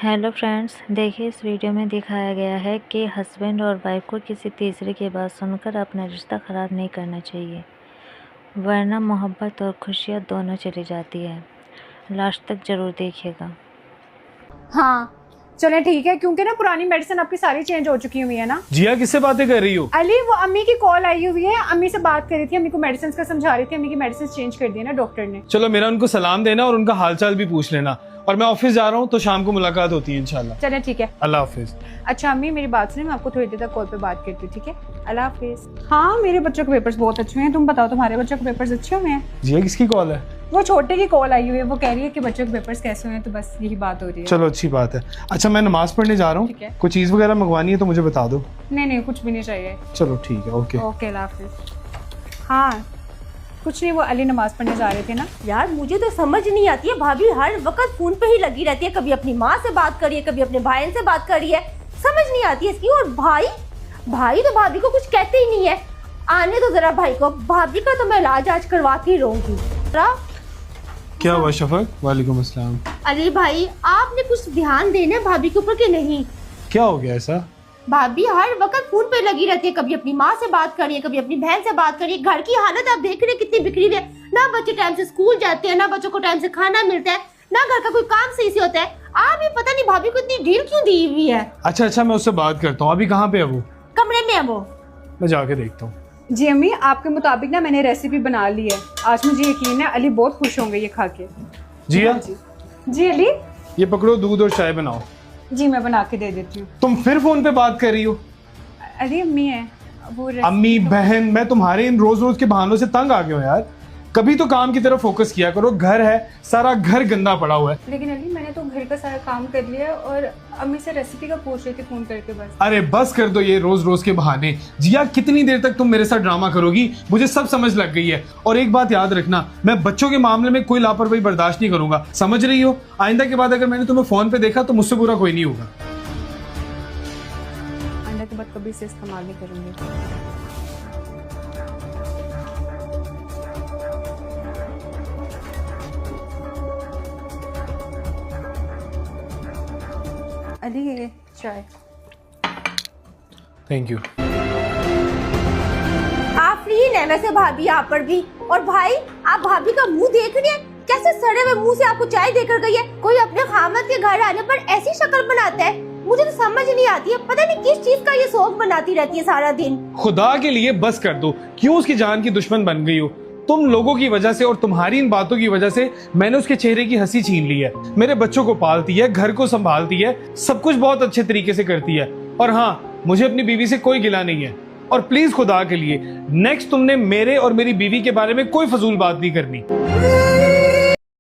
Hello friends, देखिए इस video में दिखाया गया है कि हस्बैंड और वाइफ को किसी तीसरे की बात सुनकर अपना रिश्ता ख़राब नहीं करना चाहिए, वरना मोहब्बत और खुशियाँ दोनों चली जाती है। लास्ट तक ज़रूर देखिएगा। हाँ चले ठीक है, क्योंकि ना पुरानी मेडिसिन आपकी सारी चेंज हो चुकी हुई है ना। जिया किससे बातें कर रही हो? अली वो अम्मी की कॉल आई हुई है, अम्मी से बात कर रही थी, अम्मी को मेडिसिन का समझा रही थी, अम्मी की मेडिसिन चेंज कर दी है ना डॉक्टर ने। चलो मेरा उनको सलाम देना और उनका हालचाल भी पूछ लेना, और मैं ऑफिस जा रहा हूँ तो शाम को मुलाकात होती है इंशाल्लाह। चले ठीक है, अल्लाह हाफिज। अच्छा अम्मी मेरी बात सुनिए, मैं आपको थोड़ी देर तक कॉल पे बात करती हूँ, ठीक है? अल्लाह हाफिज। हाँ मेरे बच्चों के पेपर्स बहुत अच्छे हैं, तुम बताओ तुम्हारे बच्चों के पेपर्स अच्छे हुए हैं? जिया किसकी कॉल है? वो छोटे की कॉल आई हुई है, वो कह रही है कि बच्चों के पेपर्स कैसे हुए हैं, तो बस यही बात हो रही है। चलो अच्छी बात है। अच्छा मैं नमाज पढ़ने जा रहा ठीक है। हूँ, कोई चीज़ वगैरह मंगवानी है तो मुझे बता दो। नहीं कुछ भी नहीं चाहिए। चलो ठीक है, ओके ओके अल्लाह हाफिज। हाँ कुछ नहीं, वो अली नमाज पढ़ने जा रहे थे ना। यार मुझे तो समझ नहीं आती है, भाभी हर वक्त फोन पे ही लगी रहती है, कभी अपनी माँ से बात करी है, कभी अपने भाई से बात करी है, समझ नहीं आती है इसकी। और भाई तो भाभी को कुछ कहते ही नहीं है। आने तो जरा भाई को, भाभी का तो मैं इलाज आज करवा के ही रहूंगी। क्या हुआ शफक? वालेकुम अस्सलाम। अली भाई आपने कुछ ध्यान देना है भाभी के ऊपर कि नहीं? क्या हो गया ऐसा? भाभी हर वक्त फोन पे लगी रहती है, कभी अपनी माँ से बात करिए, कभी अपनी बहन से बात करिए। घर की हालत आप देख रहे हैं कितनी बिखरी हुई है, ना बच्चे टाइम से स्कूल जाते हैं, ना बच्चों को टाइम से खाना मिलता है, ना घर का कोई काम सही से होता है। आप ये पता नहीं भाभी को इतनी ढील क्यों दी हुई है। अच्छा मैं उससे बात करता हूँ। अभी कहाँ पे है वो? कमरे में है वो। मैं जाके देखता हूँ। जी अम्मी आपके मुताबिक ना मैंने रेसिपी बना ली है, आज मुझे यकीन है अली बहुत खुश होंगे ये खा के। जिया जी अली। ये पकड़ो, दूध और चाय बनाओ। जी मैं बना के दे देती हूँ। तुम फिर फोन पे बात कर रही हो? अली अम्मी है वो अम्मी बहन, मैं तुम्हारे इन रोज के बहानों से तंग आ गया हूँ यार। कभी तो काम की तरफ फोकस किया करो। घर है, सारा घर गंदा पड़ा हुआ है। लेकिन अली मैंने तो घर का सारा काम कर लिया और अम्मी से रेसिपी का पूछ रही थी फोन करके बस। अरे बस कर दो ये रोज के बहाने। जिया कितनी देर तक तुम मेरे साथ ड्रामा करोगी? मुझे सब समझ लग गई है। और एक बात याद रखना, मैं बच्चों के मामले में कोई लापरवाही बर्दाश्त नहीं करूंगा, समझ रही हो? आइंदा के बाद अगर मैंने तुम्हें फोन पे देखा तो मुझसे बुरा कोई नहीं होगा। आइंदा के बाद कभी से इस्तेमाल नहीं करूंगी। अली ये चाय। Thank you. आफरीन है वैसे भाभी आप पर भी। और भाई आप भाभी का मुंह देख रही है, कैसे सड़े हुए मुंह से आपको चाय देकर गई है। कोई अपने खामद के घर आने पर ऐसी शक्ल बनाता है, मुझे तो समझ नहीं आती है। पता नहीं किस चीज का ये शौक बनाती रहती है सारा दिन। खुदा के लिए बस कर दो, क्यों उसकी जान की दुश्मन बन गई हो? तुम लोगों की वजह से और तुम्हारी इन बातों की वजह से मैंने उसके चेहरे की हंसी छीन ली है। मेरे बच्चों को पालती है, घर को संभालती है, सब कुछ बहुत अच्छे तरीके से करती है। और हाँ, मुझे अपनी बीवी से कोई गिला नहीं है। और प्लीज खुदा के लिए नेक्स्ट तुमने मेरे और मेरी बीवी के बारे में कोई फजूल बात नहीं करनी।